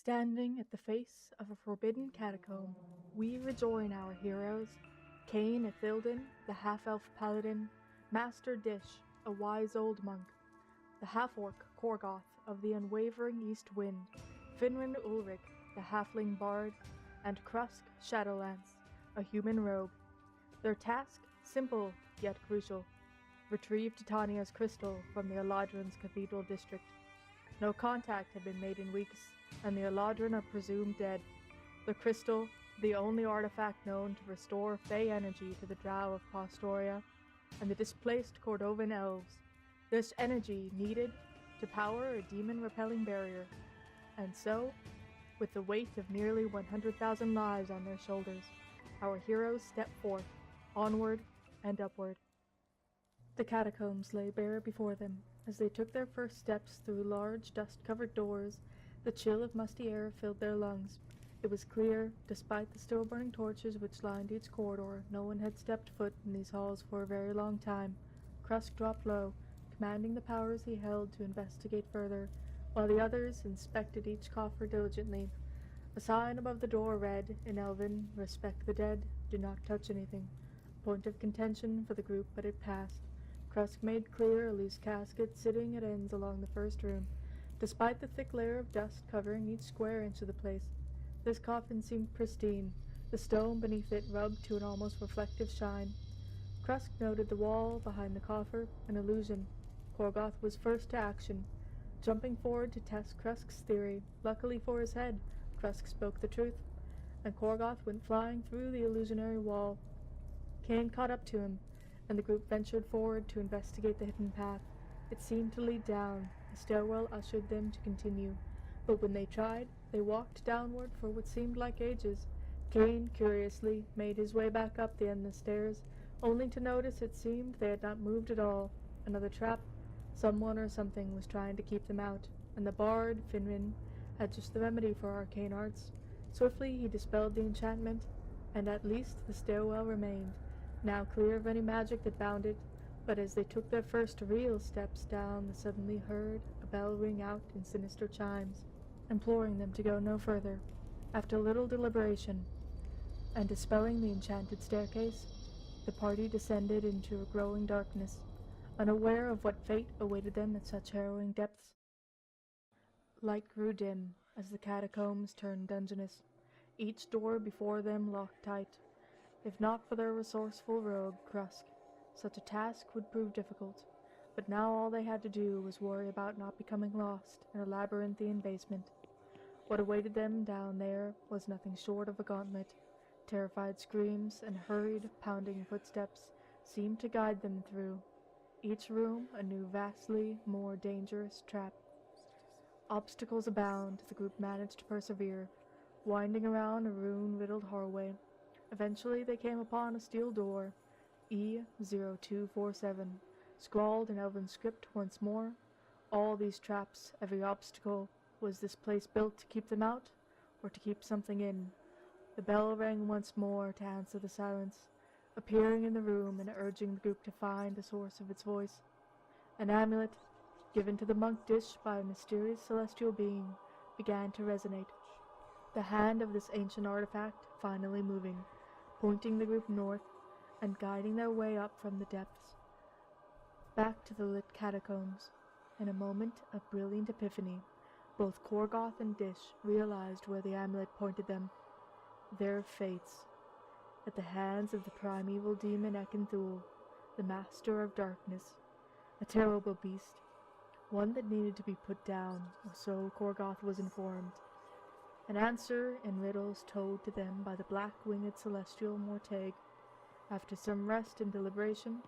Standing at the face of a forbidden catacomb, we rejoin our heroes, Cain Ithilden, the half-elf paladin, Master Dish, a wise old monk, the half-orc Korgoth of the unwavering east wind, Finrod Ulrich, the halfling bard, and Krusk Shadowlance, a human rogue. Their task, simple yet crucial: retrieve Titania's crystal from the Eladrin's cathedral district. No contact had been made in weeks, and the Eladrin are presumed dead. The crystal, the only artifact known to restore Fey energy to the Drow of Pastoria and the displaced Cordovan elves. This energy needed to power a demon-repelling barrier. And so, with the weight of nearly 100,000 lives on their shoulders, our heroes step forth, onward and upward. The catacombs lay bare before them. As they took their first steps through large, dust-covered doors, the chill of musty air filled their lungs. It was clear, despite the still-burning torches which lined each corridor, no one had stepped foot in these halls for a very long time. Krusk dropped low, commanding the powers he held to investigate further, while the others inspected each coffer diligently. A sign above the door read, in Elven, "Respect the dead, do not touch anything." Point of contention for the group, but it passed. Krusk made clear a loose casket sitting at ends along the first room, despite the thick layer of dust covering each square inch of the place. This coffin seemed pristine, the stone beneath it rubbed to an almost reflective shine. Krusk noted the wall behind the coffer, an illusion. Korgoth was first to action, jumping forward to test Krusk's theory. Luckily for his head, Krusk spoke the truth, and Korgoth went flying through the illusionary wall. Cain caught up to him, and the group ventured forward to investigate the hidden path. It seemed to lead down. A stairwell ushered them to continue, but when they tried, they walked downward for what seemed like ages. Cain, curiously, made his way back up the endless stairs, only to notice it seemed they had not moved at all. Another trap. Someone or something was trying to keep them out, and the bard, Finrod, had just the remedy for arcane arts. Swiftly he dispelled the enchantment, and at least the stairwell remained, now clear of any magic that bound it. But as they took their first real steps down, they suddenly heard a bell ring out in sinister chimes, imploring them to go no further. After little deliberation, and dispelling the enchanted staircase, the party descended into a growing darkness, unaware of what fate awaited them at such harrowing depths. Light grew dim as the catacombs turned dungeonous, each door before them locked tight. If not for their resourceful rogue, Krusk, such a task would prove difficult, but now all they had to do was worry about not becoming lost in a labyrinthian basement. What awaited them down there was nothing short of a gauntlet. Terrified screams and hurried, pounding footsteps seemed to guide them through, each room a new, vastly more dangerous trap. Obstacles abound, the group managed to persevere, winding around a rune-riddled hallway. Eventually they came upon a steel door, E0247, scrawled in Elven script once more. All these traps, every obstacle, was this place built to keep them out, or to keep something in? The bell rang once more to answer the silence, appearing in the room and urging the group to find the source of its voice. An amulet, given to the monk Dish by a mysterious celestial being, began to resonate. The hand of this ancient artifact finally moving, pointing the group north, and guiding their way up from the depths, back to the lit catacombs. In a moment of brilliant epiphany, both Korgoth and Dish realized where the amulet pointed them. Their fates, at the hands of the primeval demon Ekenthul, the master of darkness, a terrible beast, one that needed to be put down, or so Korgoth was informed. An answer in riddles told to them by the black-winged celestial Mortag. After some rest and deliberation,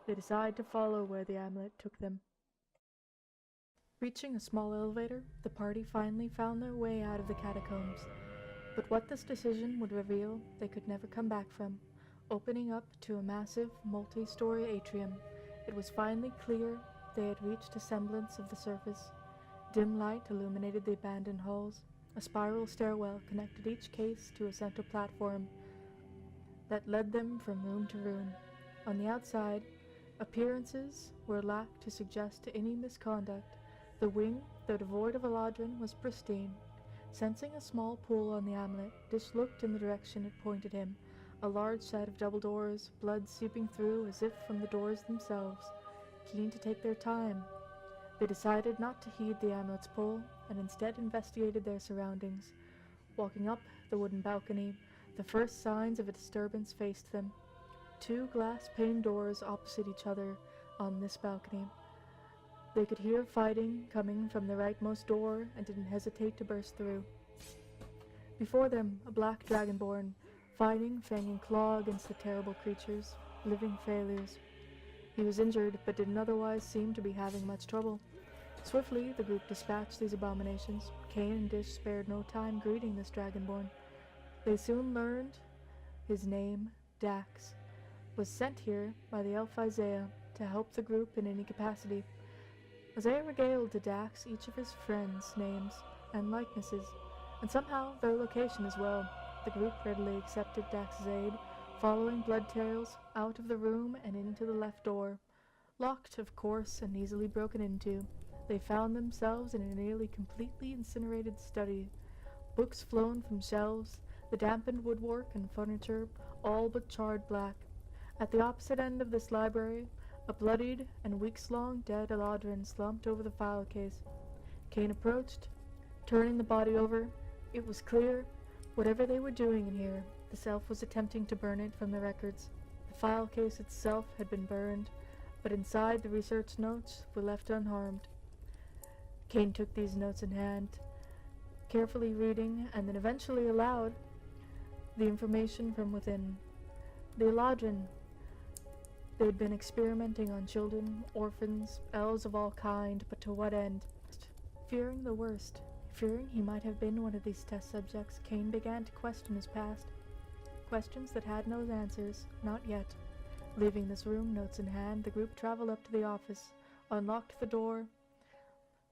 they decided to follow where the amulet took them. Reaching a small elevator, the party finally found their way out of the catacombs. But what this decision would reveal, they could never come back from. Opening up to a massive, multi-story atrium, it was finally clear they had reached a semblance of the surface. Dim light illuminated the abandoned halls. A spiral stairwell connected each case to a central platform that led them from room to room. On the outside, appearances were lacked to suggest any misconduct. The wing, though devoid of Eladrin, was pristine, Sensing a small pull on the amulet, Dish looked in the direction it pointed him. A large set of double doors, blood seeping through as if from the doors themselves. Keen to take their time, they decided not to heed the amulet's pull and instead investigated their surroundings. Walking up the wooden balcony, the first signs of a disturbance faced them. 2 glass-pane doors opposite each other on this balcony. They could hear fighting coming from the rightmost door and didn't hesitate to burst through. Before them, a black dragonborn, fighting fang and claw against the terrible creatures, living failures. He was injured, but didn't otherwise seem to be having much trouble. Swiftly, the group dispatched these abominations. Kane and Dish spared no time greeting this dragonborn. They soon learned his name, Dax, was sent here by the elf Isaiah to help the group in any capacity. Isaiah regaled to Dax each of his friends' names and likenesses, and somehow their location as well. The group readily accepted Dax's aid, following blood trails out of the room and into the left door. Locked, of course, and easily broken into, they found themselves in a nearly completely incinerated study. Books flown from shelves, the dampened woodwork and furniture all but charred black. At the opposite end of this library, a bloodied and weeks-long dead Eladrin slumped over the file case. Kane approached, turning the body over. It was clear, whatever they were doing in here, the elf was attempting to burn it from the records. The file case itself had been burned, but inside the research notes were left unharmed. Kane took these notes in hand, carefully reading, and then eventually aloud, the information from within. The Eladrin. They had been experimenting on children, orphans, elves of all kind, but to what end? Fearing the worst, fearing he might have been one of these test subjects, Kane began to question his past. Questions that had no answers, not yet. Leaving this room, notes in hand, the group traveled up to the office, unlocked the door.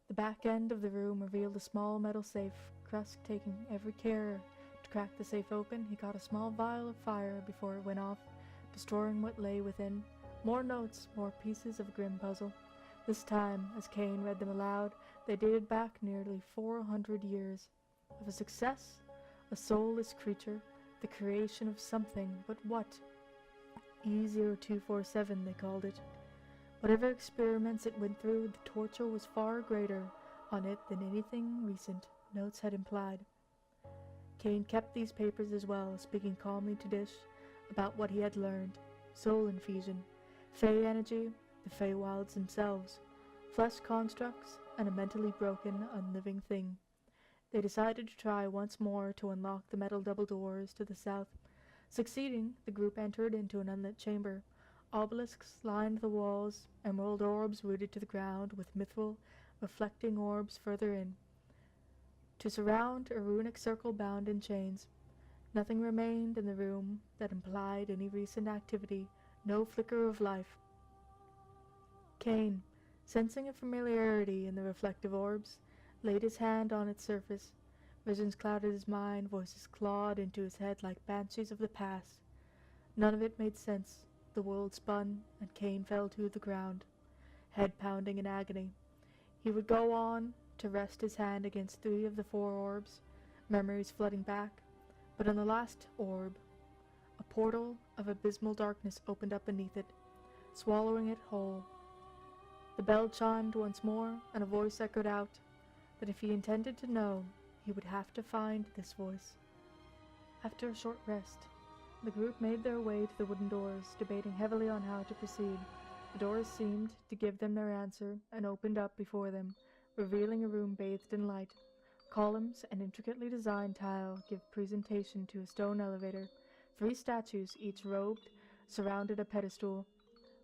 The back end of the room revealed a small metal safe. Krusk, taking every care to crack the safe open, he got a small vial of fire before it went off, destroying what lay within. More notes, more pieces of a grim puzzle. This time, as Kane read them aloud, they dated back nearly 400 years. Of a success, a soulless creature, the creation of something, but what? E0247, they called it. Whatever experiments it went through, the torture was far greater on it than anything recent notes had implied. Kane kept these papers as well, speaking calmly to Dish about what he had learned. Soul infusion, Fey energy, the Feywilds themselves, flesh constructs, and a mentally broken, unliving thing. They decided to try once more to unlock the metal double doors to the south. Succeeding, the group entered into an unlit chamber. Obelisks lined the walls, emerald orbs rooted to the ground, with mithril, reflecting orbs further in. To surround a runic circle bound in chains. Nothing remained in the room that implied any recent activity, no flicker of life. Kane, sensing a familiarity in the reflective orbs, laid his hand on its surface. Visions clouded his mind, voices clawed into his head like banshees of the past. None of it made sense. The world spun, and Kane fell to the ground, head pounding in agony. He would go on to rest his hand against 3 of the 4 orbs, memories flooding back, but on the last orb, a portal of abysmal darkness opened up beneath it, swallowing it whole. The bell chimed once more, and a voice echoed out that if he intended to know, he would have to find this voice. After a short rest, the group made their way to the wooden doors, debating heavily on how to proceed. The doors seemed to give them their answer, and opened up before them, revealing a room bathed in light. Columns and intricately designed tile give presentation to a stone elevator. 3 statues, each robed, surrounded a pedestal.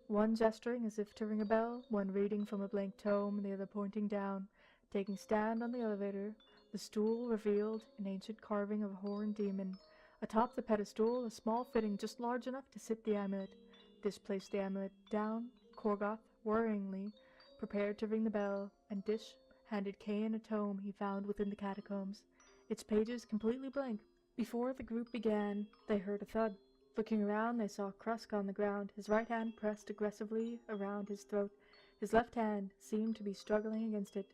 One gesturing as if to ring a bell, one reading from a blank tome, and the other pointing down. Taking stand on the elevator, the stool revealed an ancient carving of a horned demon. Atop the pedestal, a small fitting just large enough to sit the amulet. Dish placed the amulet down. Korgoth, worryingly, prepared to ring the bell, and Dish handed Kane a tome he found within the catacombs, its pages completely blank. Before the group began, they heard a thud. Looking around, they saw Krusk on the ground, his right hand pressed aggressively around his throat. His left hand seemed to be struggling against it.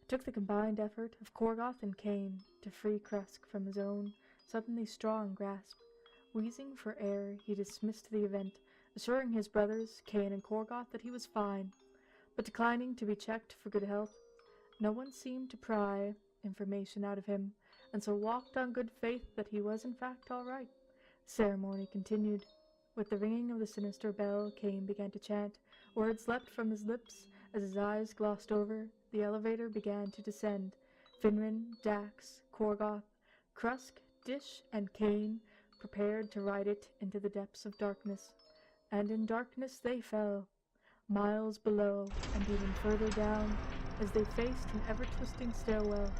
It took the combined effort of Korgoth and Cain to free Krusk from his own suddenly strong grasp. Wheezing for air, he dismissed the event, assuring his brothers, Cain and Korgoth, that he was fine, but declining to be checked for good health. No one seemed to pry information out of him, and so walked on good faith that he was in fact all right. The ceremony continued. With the ringing of the sinister bell, Cain began to chant. Words leapt from his lips as his eyes glossed over. The elevator began to descend. Finrin, Dax, Korgoth, Krusk, Dish, and Cain prepared to ride it into the depths of darkness. And in darkness they fell, miles below and even further down, as they faced an ever-twisting stairwell,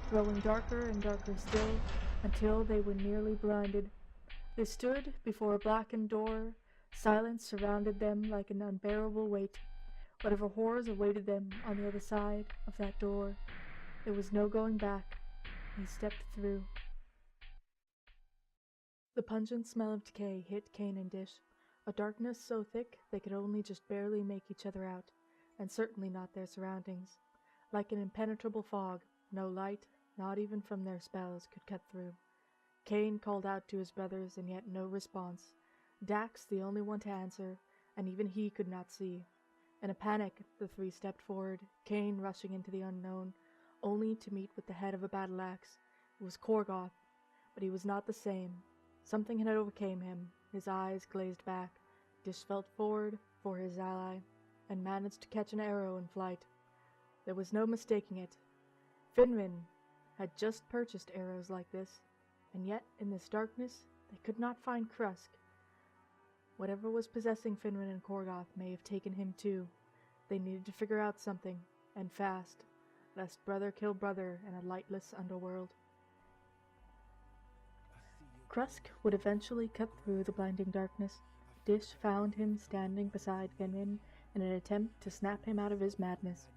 growing darker and darker still, until they were nearly blinded. They stood before a blackened door. Silence surrounded them like an unbearable weight. Whatever horrors awaited them on the other side of that door, there was no going back. They stepped through. The pungent smell of decay hit Cain and Dish, a darkness so thick they could only just barely make each other out, and certainly not their surroundings. Like an impenetrable fog, no light, not even from their spells, could cut through. Cain called out to his brothers, and yet no response. Dax the only one to answer, and even he could not see. In a panic, the three stepped forward, Cain rushing into the unknown, only to meet with the head of a battle axe. It was Korgoth, but he was not the same. Something had overcame him. His eyes glazed back. Dish felt forward for his ally, and managed to catch an arrow in flight. There was no mistaking it. Finrin had just purchased arrows like this, and yet in this darkness they could not find Krusk. Whatever was possessing Finrin and Korgoth may have taken him too. They needed to figure out something, and fast, lest brother kill brother in a lightless underworld. Krusk would eventually cut through the blinding darkness. Dish found him standing beside Finrin in an attempt to snap him out of his madness.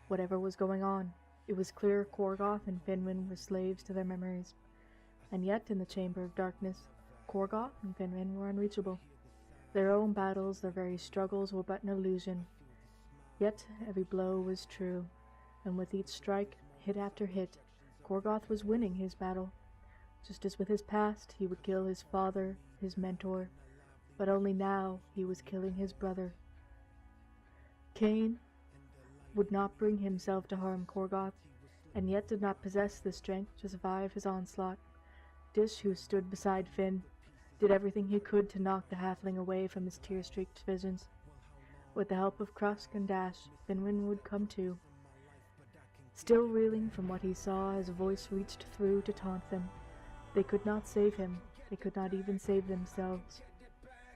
Whatever was going on, it was clear Korgoth and Finrin were slaves to their memories. And yet, in the chamber of darkness, Korgoth and Finrin were unreachable. Their own battles, their very struggles, were but an illusion. Yet every blow was true, and with each strike, hit after hit, Korgoth was winning his battle. Just as with his past, he would kill his father, his mentor, but only now he was killing his brother. Cain would not bring himself to harm Korgoth, and yet did not possess the strength to survive his onslaught. Dish, who stood beside Finn, did everything he could to knock the halfling away from his tear-streaked visions. With the help of Krusk and Dash, Finrin would come to. Still reeling from what he saw, his voice reached through to taunt them. They could not save him. They could not even save themselves.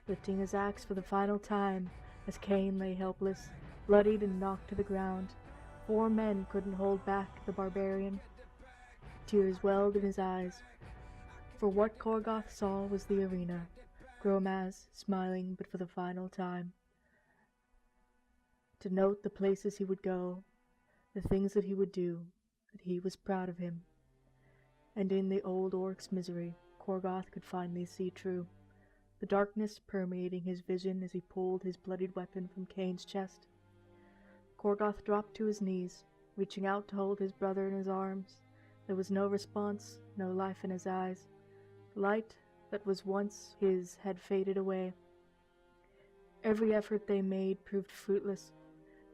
Lifting his axe for the final time, as Cain lay helpless, bloodied and knocked to the ground, 4 men couldn't hold back the barbarian. Tears welled in his eyes. For what Korgoth saw was the arena, Gromaz smiling but for the final time. To note the places he would go, the things that he would do, that he was proud of him. And in the old orc's misery, Korgoth could finally see true, the darkness permeating his vision as he pulled his bloodied weapon from Cain's chest. Korgoth dropped to his knees, reaching out to hold his brother in his arms. There was no response, no life in his eyes. The light that was once his had faded away. Every effort they made proved fruitless.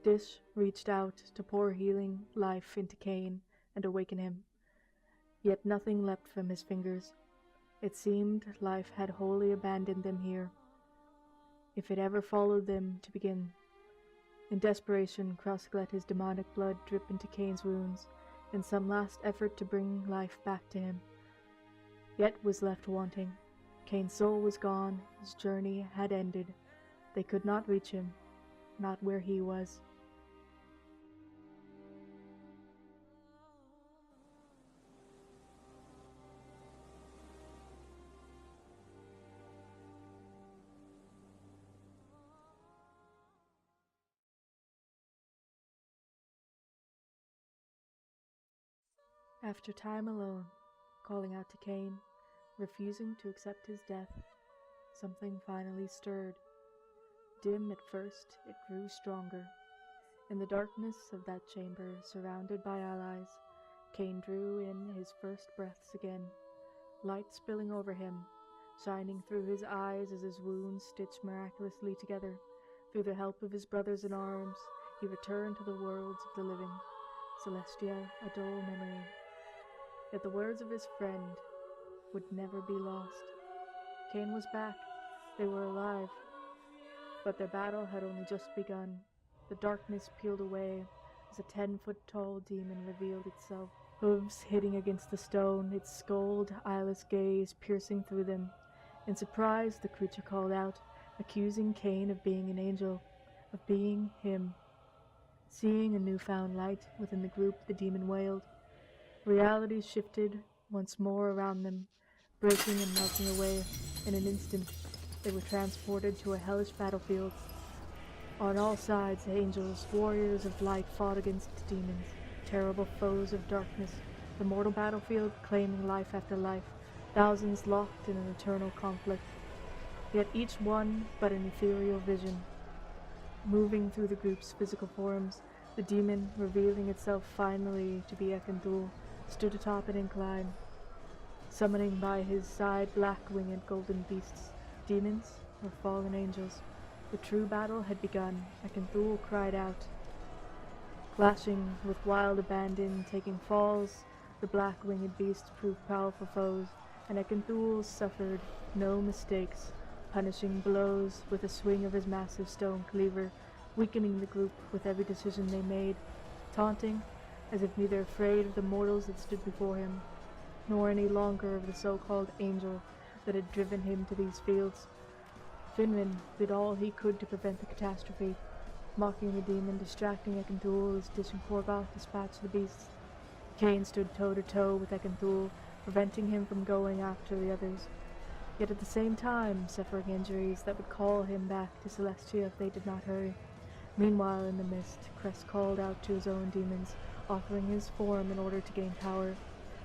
Dish reached out to pour healing life into Cain and awaken him. Yet nothing leapt from his fingers. It seemed life had wholly abandoned them here, if it ever followed them to begin. In desperation, Krusk let his demonic blood drip into Cain's wounds, in some last effort to bring life back to him. Yet was left wanting. Cain's soul was gone, his journey had ended. They could not reach him, not where he was. After time alone, calling out to Cain, refusing to accept his death, something finally stirred. Dim at first, it grew stronger. In the darkness of that chamber, surrounded by allies, Cain drew in his first breaths again, light spilling over him, shining through his eyes as his wounds stitched miraculously together. Through the help of his brothers in arms, he returned to the worlds of the living, Celestia a dull memory. Yet the words of his friend would never be lost. Cain was back. They were alive. But their battle had only just begun. The darkness peeled away as a 10-foot-tall demon revealed itself, hooves hitting against the stone, its scold, eyeless gaze piercing through them. In surprise, the creature called out, accusing Cain of being an angel, of being him. Seeing a newfound light within the group, the demon wailed. Reality shifted once more around them, breaking and melting away. In an instant, they were transported to a hellish battlefield. On all sides, angels, warriors of light fought against demons, terrible foes of darkness, the mortal battlefield claiming life after life, thousands locked in an eternal conflict. Yet each one but an ethereal vision. Moving through the group's physical forms, the demon, revealing itself finally to be Edmunde, stood atop an incline, summoning by his side black-winged golden beasts, demons or fallen angels. The true battle had begun. Edmunde cried out. Clashing with wild abandon, taking falls, the black-winged beasts proved powerful foes, and Edmunde suffered no mistakes, punishing blows with a swing of his massive stone cleaver, weakening the group with every decision they made, taunting as if neither afraid of the mortals that stood before him, nor any longer of the so-called angel that had driven him to these fields. Finwë did all he could to prevent the catastrophe, mocking the demon, distracting Edmunde as Dish and Korgoth dispatched the beasts. Cain stood toe-to-toe with Edmunde, preventing him from going after the others, yet at the same time suffering injuries that would call him back to Celestia if they did not hurry. Meanwhile, in the mist, Crest called out to his own demons, offering his form in order to gain power.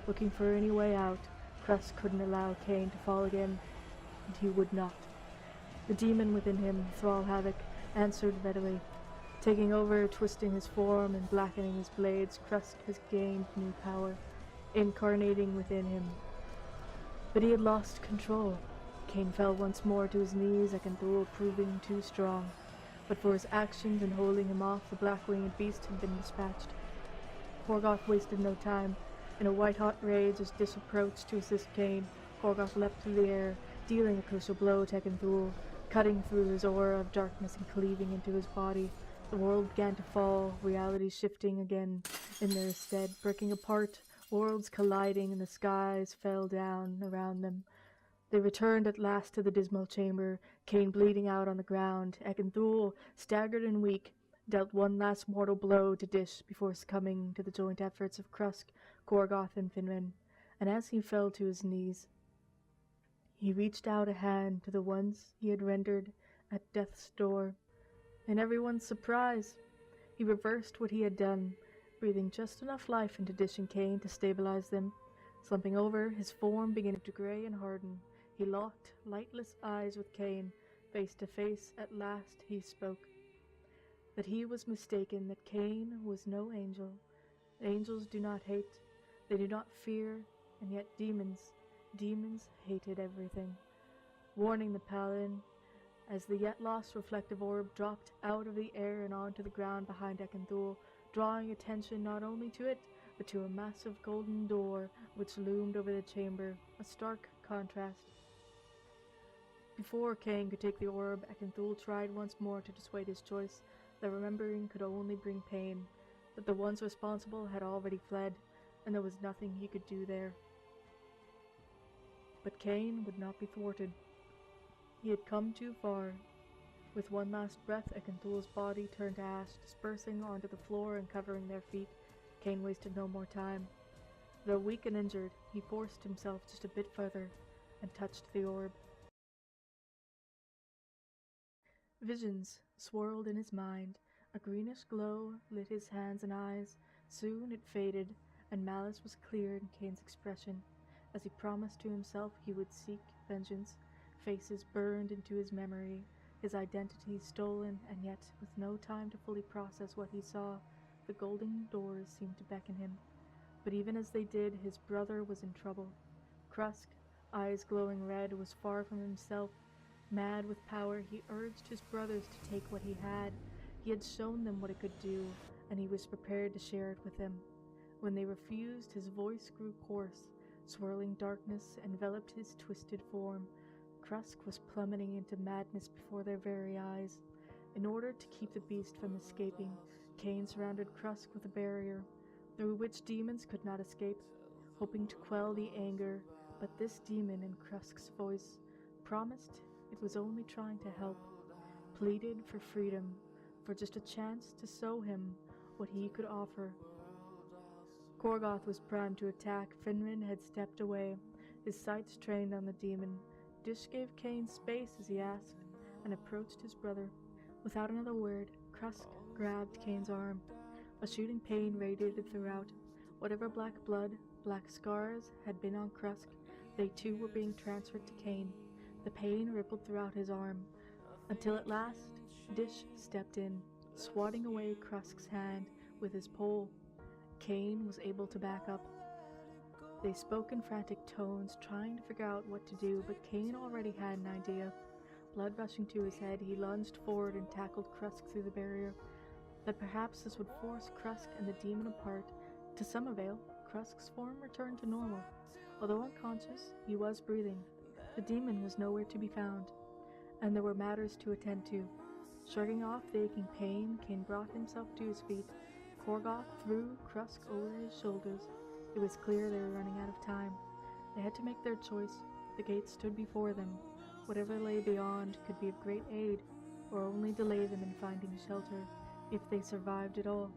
Looking for any way out, Crest couldn't allow Cain to fall again, and he would not. The demon within him, Thrall Havoc, answered readily. Taking over, twisting his form and blackening his blades, Crest has gained new power, incarnating within him. But he had lost control. Cain fell once more to his knees, Edmunde proving too strong. But for his actions in holding him off, the black-winged beast had been dispatched. Korgoth wasted no time. In a white-hot rage, as Dish approached to assist Cain, Korgoth leapt through the air, dealing a crucial blow to Edmunde, cutting through his aura of darkness and cleaving into his body. The world began to fall, reality shifting again in their stead, breaking apart, worlds colliding, and the skies fell down around them. They returned at last to the dismal chamber, Cain bleeding out on the ground. Edmunde, staggered and weak, dealt one last mortal blow to Dish before succumbing to the joint efforts of Krusk, Korgoth, and Finwë. And as he fell to his knees, he reached out a hand to the ones he had rendered at death's door. In everyone's surprise, he reversed what he had done, breathing just enough life into Dish and Cain to stabilize them. Slumping over, his form began to gray and harden. He locked lightless eyes with Cain. Face to face, at last he spoke. That he was mistaken, that Cain was no angel. Angels do not hate, they do not fear, and yet demons hated everything. Warning the paladin, as the yet lost reflective orb dropped out of the air and onto the ground behind Edmunde, drawing attention not only to it, but to a massive golden door which loomed over the chamber, a stark contrast. Before Cain could take the orb, Edmunde tried once more to dissuade his choice, that remembering could only bring pain, that the ones responsible had already fled, and there was nothing he could do there. But Cain would not be thwarted. He had come too far. With one last breath, Edmunde's body turned to ash, dispersing onto the floor and covering their feet. Cain wasted no more time. Though weak and injured, he forced himself just a bit further and touched the orb. Visions swirled in his mind. A greenish glow lit his hands and eyes. Soon it faded, and malice was clear in Cain's expression. As he promised to himself he would seek vengeance, faces burned into his memory. his identity stolen, and yet, with no time to fully process what he saw, the golden doors seemed to beckon him. But even as they did, his brother was in trouble. Krusk, eyes glowing red, was far from himself. Mad with power, he urged his brothers to take what he had. He had shown them what it could do, and he was prepared to share it with them. When they refused, his voice grew hoarse. Swirling darkness enveloped his twisted form. Krusk was plummeting into madness before their very eyes. In order to keep the beast from escaping, Cain surrounded Krusk with a barrier, through which demons could not escape, hoping to quell the anger. But this demon, in Krusk's voice, promised it was only trying to help, pleaded for freedom, for just a chance to show him what he could offer. Korgoth was primed to attack. Finrin had stepped away, his sights trained on the demon. Dish gave Cain space as he asked, and approached his brother. Without another word, Krusk grabbed Cain's arm. A shooting pain radiated throughout. Whatever black blood, black scars had been on Krusk, they too were being transferred to Cain. The pain rippled throughout his arm, until at last Dish stepped in, swatting away Krusk's hand with his pole. Cain was able to back up. They spoke in frantic tones, trying to figure out what to do, but Cain already had an idea. Blood rushing to his head, he lunged forward and tackled Krusk through the barrier. That perhaps this would force Krusk and the demon apart. To some avail, Krusk's form returned to normal. Although unconscious, he was breathing. The demon was nowhere to be found, and there were matters to attend to. Shrugging off the aching pain, Cain brought himself to his feet. Korgoth threw Krusk over his shoulders. It was clear they were running out of time. They had to make their choice. The gate stood before them. Whatever lay beyond could be of great aid, or only delay them in finding shelter, if they survived at all.